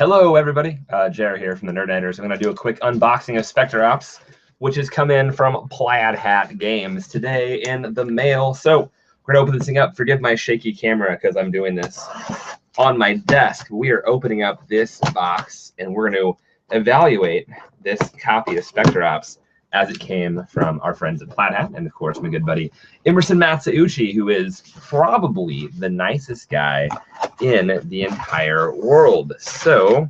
Hello, everybody. Jared here from the Nerdnighters. I'm going to do a quick unboxing of Specter Ops, which has come in from Plaid Hat Games today in the mail. So we're going to open this thing up. Forgive my shaky camera because I'm doing this on my desk. We are opening up this box, and we're going to evaluate this copy of Specter Ops as it came from our friends at Plaid Hat, and of course my good buddy Emerson Matsauchi, who is probably the nicest guy in the entire world. So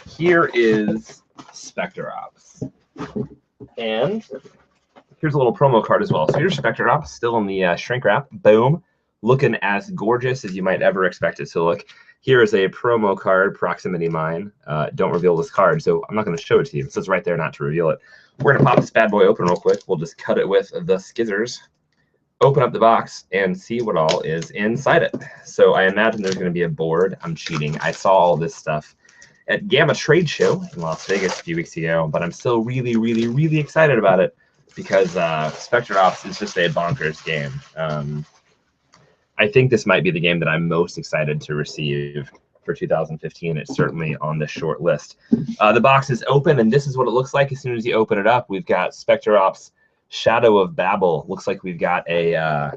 here is Specter Ops, and here's a little promo card as well. So here's Specter Ops, still in the shrink wrap. Boom, looking as gorgeous as you might ever expect it to look. Here is a promo card, Proximity Mine. Don't reveal this card, so I'm not going to show it to you. It says right there not to reveal it. We're going to pop this bad boy open real quick. We'll just cut it with the skizzers, open up the box, and see what all is inside it. So I imagine there's going to be a board. I'm cheating. I saw all this stuff at Gamma Trade Show in Las Vegas a few weeks ago, but I'm still really excited about it because Specter Ops is just a bonkers game. I think this might be the game that I'm most excited to receive for 2015. It's certainly on the short list. The box is open, and this is what it looks like as soon as you open it up. We've got Specter Ops Shadow of Babel. Looks like we've got a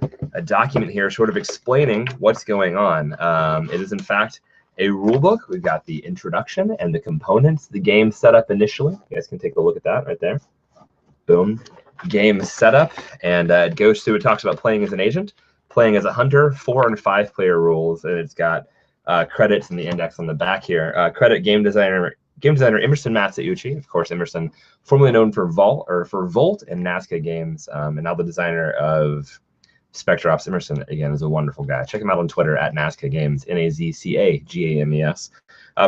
document here sort of explaining what's going on. It is, in fact, a rule book. We've got the introduction and the components, the game setup initially. You guys can take a look at that right there. Boom. Game setup, and it goes through, it talks about playing as an agent, playing as a hunter, 4- and 5-player rules, and it's got credits in the index on the back here. Credit game designer Emerson Matsauchi, of course. Emerson, formerly known for Volt and Nazca Games, and now the designer of Specter Ops. Emerson, again, is a wonderful guy. Check him out on Twitter at Nazca Games, NAZCAGAMES.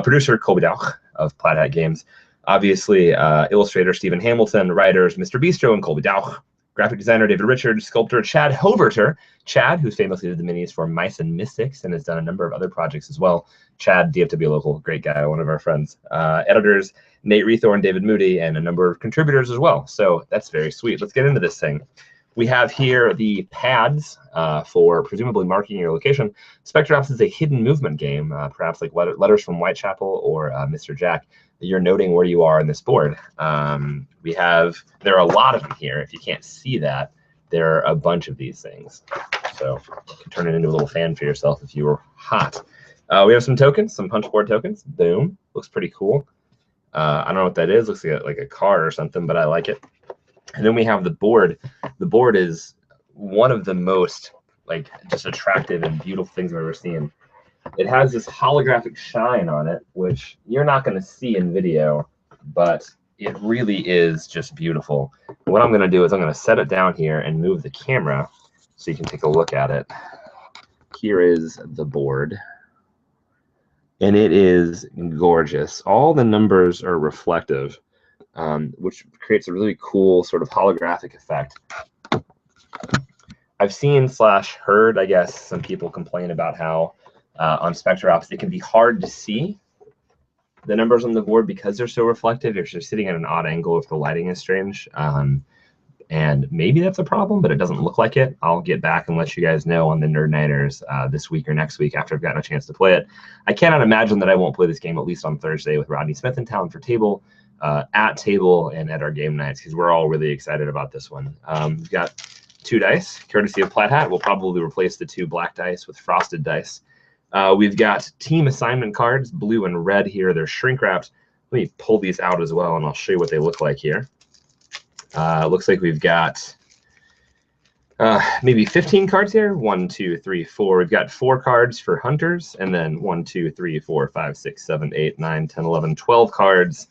Producer Colby Dauch of Plaid Hat Games. Obviously, illustrator Stephen Hamilton, writers Mr. Bistro and Colby Dauch. Graphic designer David Richards, sculptor Chad Hoverter. Chad, who's famously did the minis for Mice and Mystics and has done a number of other projects as well. Chad, DFW local, great guy, one of our friends. Editors Nate Rethorn, David Moody, and a number of contributors as well. So that's very sweet. Let's get into this thing. We have here the pads for presumably marking your location. Specter Ops is a hidden movement game, perhaps like Letters from Whitechapel or Mr. Jack. You're noting where you are in this board. There are a lot of them here. If you can't see that, there are a bunch of these things. So you can turn it into a little fan for yourself if you were hot. We have some tokens, some punchboard tokens. Boom, looks pretty cool. I don't know what that is. Looks like a car or something, but I like it. And then we have the board. The board is one of the most just attractive and beautiful things I've ever seen. It has this holographic shine on it, which you're not going to see in video, but it really is just beautiful. And what I'm going to do is I'm going to set it down here and move the camera so you can take a look at it. Here is the board, and it is gorgeous. All the numbers are reflective, which creates a really cool sort of holographic effect. I've seen / heard, I guess, some people complain about how on Specter Ops it can be hard to see the numbers on the board because they're so reflective. If you're sitting at an odd angle, if the lighting is strange, and maybe that's a problem, but it doesn't look like it. I'll get back and let you guys know on the Nerdnighters this week or next week after I've gotten a chance to play it. I cannot imagine that I won't play this game at least on Thursday with Rodney Smith in town for table, at table, and at our game nights, because we're all really excited about this one. We've got 2 dice, courtesy of Plaid Hat. We'll probably replace the 2 black dice with frosted dice. We've got team assignment cards, blue and red here. They're shrink wrapped. Let me pull these out as well, and I'll show you what they look like here. It looks like we've got maybe 15 cards here. 1, 2, 3, 4. We've got 4 cards for hunters, and then 1, 2, 3, 4, 5, 6, 7, 8, 9, 10, 11, 12 cards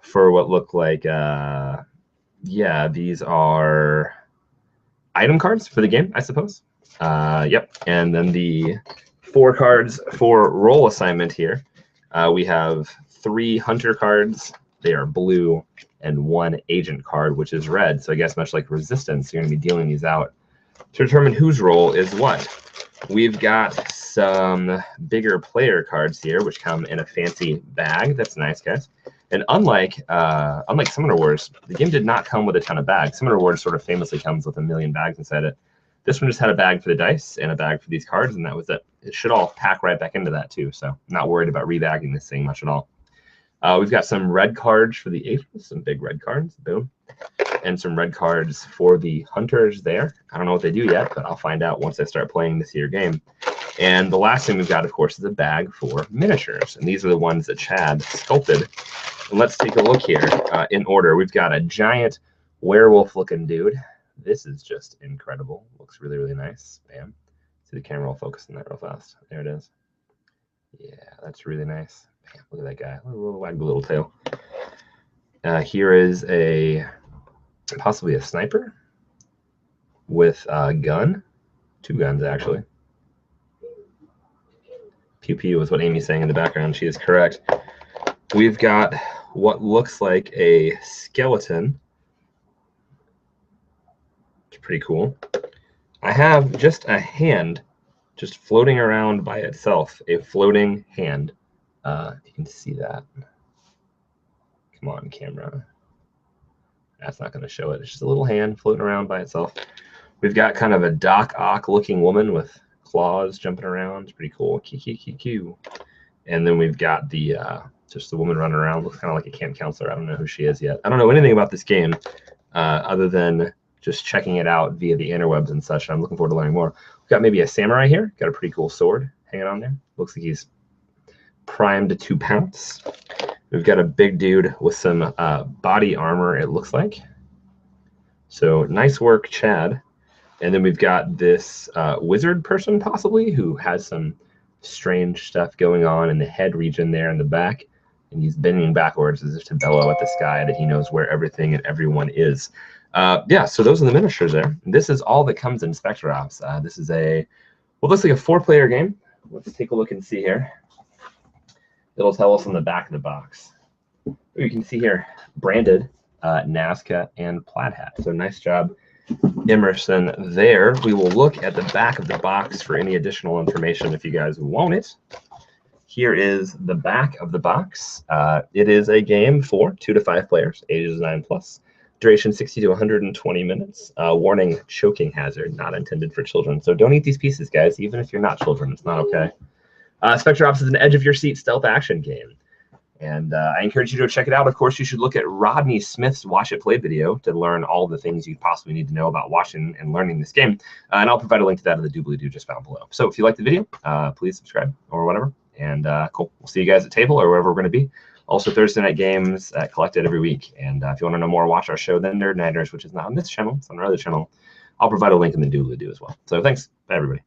for what look like, yeah, these are item cards for the game, I suppose. Yep, and then the 4 cards for role assignment here. We have 3 hunter cards. They are blue, and 1 agent card, which is red. So I guess much like Resistance, you're going to be dealing these out to determine whose role is what. We've got some bigger player cards here, which come in a fancy bag. That's nice, guys. And unlike Summoner Wars, the game did not come with a ton of bags. Summoner Wars sort of famously comes with a million bags inside it. This one just had a bag for the dice and a bag for these cards, and that was it. It should all pack right back into that too, so I'm not worried about rebagging this thing much at all. We've got some red cards for the Aces, some big red cards, boom. And some red cards for the Hunters there. I don't know what they do yet, but I'll find out once I start playing this here game. And the last thing we've got, of course, is a bag for miniatures. And these are the ones that Chad sculpted. And let's take a look here in order. We've got a giant werewolf-looking dude. This is just incredible. Looks really, really nice. Bam. See the camera will focus on that real fast. There it is. Yeah, that's really nice. Man, look at that guy. A little wag the little tail. Here is possibly a sniper with a gun. 2 guns, actually. Pew pew is what Amy's saying in the background. She is correct. We've got what looks like a skeleton. It's pretty cool. I have just a hand just floating around by itself, a floating hand. You can see that. Come on, camera. That's not going to show it. It's just a little hand floating around by itself. We've got kind of a Doc Ock looking woman with claws jumping around. It's pretty cool. Q. And then we've got the just the woman running around. Looks kind of like a camp counselor. I don't know who she is yet. I don't know anything about this game other than just checking it out via the interwebs and such. I'm looking forward to learning more. We've got maybe a samurai here. Got a pretty cool sword hanging on there. Looks like he's primed to pounce. We've got a big dude with some body armor, it looks like. So nice work, Chad. And then we've got this wizard person, possibly, who has some strange stuff going on in the head region there in the back. And he's bending backwards as if to bellow at the sky that he knows where everything and everyone is. Yeah, so those are the miniatures there. This is all that comes in Specter Ops. This is what looks like a 4-player game. Let's take a look and see here. It'll tell us on the back of the box. You can see here, branded Nazca and Plaid Hat. So nice job, Emerson, there. We will look at the back of the box for any additional information if you guys want it. Here is the back of the box. It is a game for 2 to 5 players, ages 9+. Duration 60 to 120 minutes. Warning, choking hazard, not intended for children. So don't eat these pieces, guys, even if you're not children. It's not okay. Specter Ops is an edge-of-your-seat stealth action game. And I encourage you to check it out. Of course, you should look at Rodney Smith's Watch It Play video to learn all the things you possibly need to know about watching and learning this game. And I'll provide a link to that in the doobly-doo just found below. So if you like the video, please subscribe or whatever. And cool. We'll see you guys at table or wherever we're going to be. Also, Thursday night games collected every week. And if you want to know more, watch our show, The Nerd Nighters, which is not on this channel. It's on our other channel. I'll provide a link in the doobly-doo as well. So thanks. Bye, everybody.